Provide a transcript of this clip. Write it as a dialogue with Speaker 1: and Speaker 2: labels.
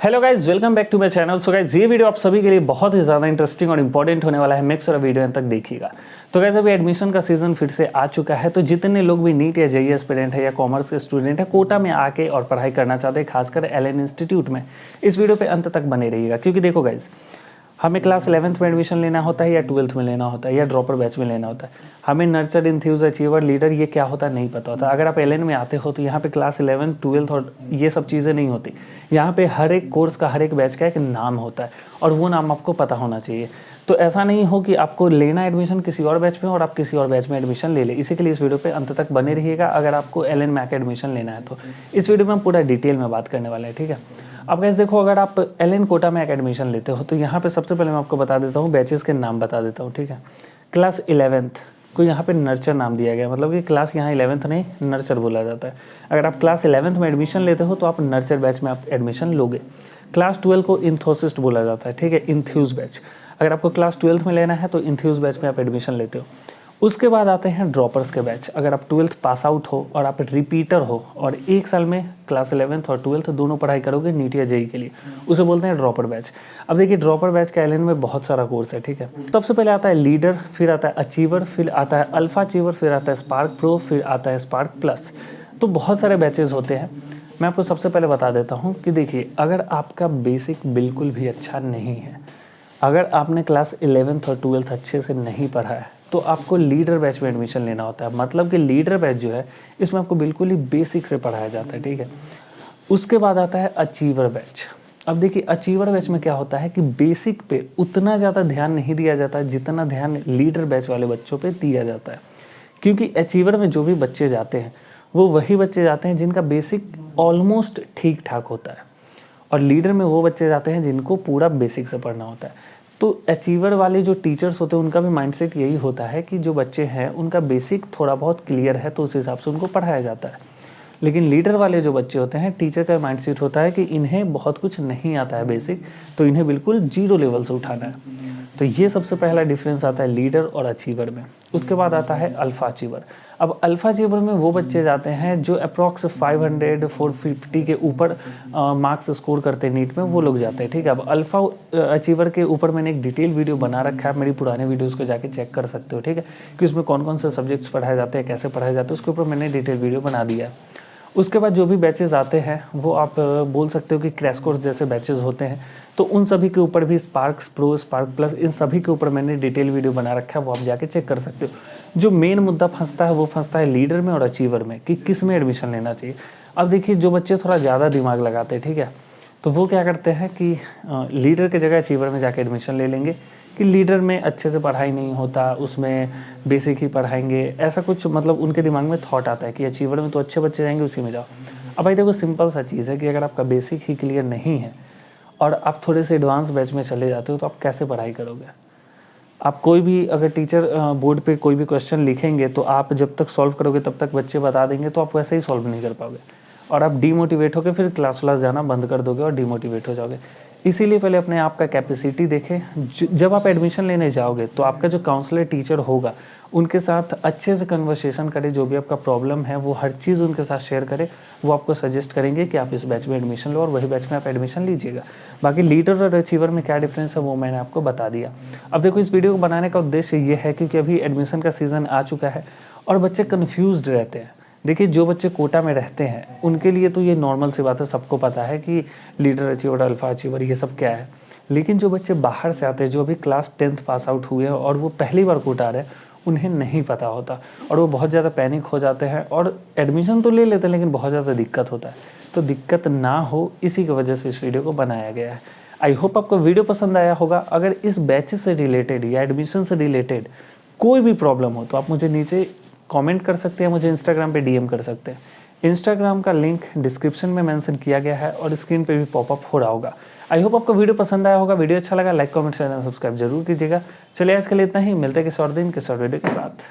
Speaker 1: Hello guys, welcome back to my channel. So guys, ये video आप सभी के लिए बहुत ही ज़्यादा इंटरेस्टिंग और इंपॉर्टेंट होने वाला है। मेक श्योर वीडियो अंत तक देखिएगा। तो गाइज, अभी एडमिशन का सीजन फिर से आ चुका है। तो जितने लोग भी नीट या जेईई एस्पिरेंट है या कॉमर्स के स्टूडेंट है, कोटा में आके और पढ़ाई करना चाहते हैं, खासकर एलन इंस्टीट्यूट में, इस वीडियो पर अंत तक बने रहिएगा। क्योंकि देखो गाइज, हमें क्लास 11th में एडमिशन लेना होता है या 12th में लेना होता है या ड्रॉपर बैच में लेना होता है। हमें नर्चर, इंथ्यूज, अचीवर, लीडर ये क्या होता है नहीं पता होता। अगर आप एलएन में आते हो तो यहाँ पे क्लास 11th, 12th और ये सब चीज़ें नहीं होती। यहाँ पे हर एक कोर्स का, हर एक बैच का एक नाम होता है और वो नाम आपको पता होना चाहिए। तो ऐसा नहीं हो कि आपको लेना एडमिशन किसी और बैच में और आप किसी और बैच में एडमिशन ले लें। इसी के लिए इस वीडियो पे अंत तक बने रहिएगा अगर आपको एलएन में आकर एडमिशन लेना है तो। इस वीडियो में हम पूरा डिटेल में बात करने वाले हैं, ठीक है। अब गाइस देखो, अगर आप एलएन कोटा में एडमिशन लेते हो तो यहाँ पे सबसे पहले मैं आपको बता देता हूँ, बैचेस के नाम बता देता हूँ, ठीक है। क्लास 11th को यहाँ पे नर्चर नाम दिया गया, मतलब कि क्लास यहाँ 11th नहीं, नर्चर बोला जाता है। अगर आप क्लास 11th में एडमिशन लेते हो तो आप नर्चर बैच में आप एडमिशन लोगे। क्लास 12 को इंथोसिस्ट बोला जाता है, ठीक है, इंथ्यूज बैच। अगर आपको क्लास 12th में लेना है तो इंथ्यूज बैच में आप एडमिशन लेते हो। उसके बाद आते हैं ड्रॉपर्स के बैच। अगर आप 12th पास आउट हो और आप रिपीटर हो और एक साल में क्लास 11th और 12th दोनों पढ़ाई करोगे नीट या जेईई के लिए, उसे बोलते हैं ड्रॉपर बैच। अब देखिए, ड्रॉपर बैच का एलएन में बहुत सारा कोर्स है, ठीक है। सबसे पहले आता है लीडर, फिर आता है अचीवर, फिर आता है अल्फा अचीवर, फिर आता है स्पार्क प्रो, फिर आता है स्पार्क प्लस। तो बहुत सारे बैचेज होते हैं। मैं आपको सबसे पहले बता देता हूँ कि देखिए, अगर आपका बेसिक बिल्कुल भी अच्छा नहीं है, अगर आपने क्लास 11th और 12th अच्छे से नहीं पढ़ा है तो आपको लीडर बैच में एडमिशन लेना होता है। मतलब कि लीडर बैच जो है इसमें आपको बिल्कुल ही बेसिक से पढ़ाया जाता है, ठीक है। उसके बाद आता है अचीवर बैच। अब देखिए, अचीवर बैच में क्या होता है कि बेसिक पे उतना ज़्यादा ध्यान नहीं दिया जाता जितना ध्यान लीडर बैच वाले बच्चों पे दिया जाता है। क्योंकि अचीवर में जो भी बच्चे जाते हैं वो वही बच्चे जाते हैं जिनका बेसिक ऑलमोस्ट ठीक ठाक होता है, और लीडर में वो बच्चे जाते हैं जिनको पूरा बेसिक से पढ़ना होता है। तो अचीवर वाले जो टीचर्स होते हैं उनका भी माइंडसेट यही होता है कि जो बच्चे हैं उनका बेसिक थोड़ा बहुत क्लियर है तो उस हिसाब से उनको पढ़ाया जाता है। लेकिन लीडर वाले जो बच्चे होते हैं, टीचर का माइंडसेट होता है कि इन्हें बहुत कुछ नहीं आता है बेसिक, तो इन्हें बिल्कुल जीरो लेवल से उठाना है। तो ये सबसे पहला डिफरेंस आता है लीडर और अचीवर में। उसके बाद आता है अल्फा अचीवर। अब अल्फा अचीवर में वो बच्चे जाते हैं जो अप्रॉक्स 500 450 के ऊपर मार्क्स स्कोर करते हैं नीट में, वो लोग जाते हैं, ठीक है। अब अल्फा अचीवर के ऊपर मैंने एक डिटेल वीडियो बना रखा है, मेरी पुराने वीडियोस को जाके चेक कर सकते हो, ठीक है, कि उसमें कौन कौन से सब्जेक्ट्स पढ़ाए जाते हैं, कैसे पढ़ाए जाते हैं, उसके ऊपर मैंने डिटेल वीडियो बना दिया है। उसके बाद जो भी बैचेस आते हैं वो आप बोल सकते हो कि क्रैश कोर्स जैसे बैचेस होते हैं, तो उन सभी के ऊपर भी स्पार्क प्रो, स्पार्क प्लस, इन सभी के ऊपर मैंने डिटेल वीडियो बना रखा है, वो आप जाके चेक कर सकते हो। जो मेन मुद्दा फंसता है वो फंसता है लीडर में और अचीवर में कि किस में एडमिशन लेना चाहिए। अब देखिए, जो बच्चे थोड़ा ज़्यादा दिमाग लगाते हैं, ठीक है, तो वो क्या करते हैं कि लीडर की जगह अचीवर में जाके एडमिशन ले लेंगे कि लीडर में अच्छे से पढ़ाई नहीं होता, उसमें बेसिक ही पढ़ाएंगे, ऐसा कुछ मतलब उनके दिमाग में थॉट आता है कि अचीवर में तो अच्छे बच्चे जाएंगे, उसी में जाओ। अब भाई देखो, सिंपल सा चीज़ है कि अगर आपका बेसिक ही क्लियर नहीं है और आप थोड़े से एडवांस बैच में चले जाते हो तो आप कैसे पढ़ाई करोगे। आप कोई भी अगर टीचर बोर्ड पे कोई भी क्वेश्चन लिखेंगे तो आप जब तक सॉल्व करोगे तब तक बच्चे बता देंगे, तो आप वैसे ही सॉल्व नहीं कर पाओगे और आप डीमोटिवेट होकर फिर क्लास जाना बंद कर दोगे और डीमोटिवेट हो जाओगे। इसीलिए पहले अपने आप का कैपेसिटी देखें। जब आप एडमिशन लेने जाओगे तो आपका जो काउंसलर टीचर होगा उनके साथ अच्छे से कन्वर्सेशन करें, जो भी आपका प्रॉब्लम है वो हर चीज़ उनके साथ शेयर करें। वो आपको सजेस्ट करेंगे कि आप इस बैच में एडमिशन लो और वही बैच में आप एडमिशन लीजिएगा। बाकी लीडर और अचीवर में क्या डिफरेंस है वो मैंने आपको बता दिया। अब देखो, इस वीडियो को बनाने का उद्देश्य ये है क्योंकि अभी एडमिशन का सीज़न आ चुका है और बच्चे कन्फ्यूज्ड रहते हैं। देखिए, जो बच्चे कोटा में रहते हैं उनके लिए तो ये नॉर्मल सी बात है, सबको पता है कि लीडर, अचीवर, अल्फा अचीवर ये सब क्या है। लेकिन जो बच्चे बाहर से आते हैं, जो अभी क्लास 10th पास आउट हुए हैं और वो पहली बार कोटा आ रहे हैं, उन्हें नहीं पता होता और वो बहुत ज़्यादा पैनिक हो जाते हैं और एडमिशन तो ले लेते हैं लेकिन बहुत ज़्यादा दिक्कत होता है। तो दिक्कत ना हो इसी की वजह से इस वीडियो को बनाया गया है। आई होप आपको वीडियो पसंद आया होगा। अगर इस बैच से रिलेटेड या एडमिशन से रिलेटेड कोई भी प्रॉब्लम हो तो आप मुझे नीचे कमेंट कर सकते हैं, मुझे इंस्टाग्राम पे डीएम कर सकते हैं। इंस्टाग्राम का लिंक डिस्क्रिप्शन में मेंशन किया गया है और स्क्रीन पे भी पॉपअप हो रहा होगा। आई होप आपको वीडियो पसंद आया होगा। वीडियो अच्छा लगा लाइक, कमेंट, शेयर, सब्सक्राइब जरूर कीजिएगा। चलिए, आज के लिए इतना ही। मिलते हैं किसी और दिन किसी और वीडियो के साथ।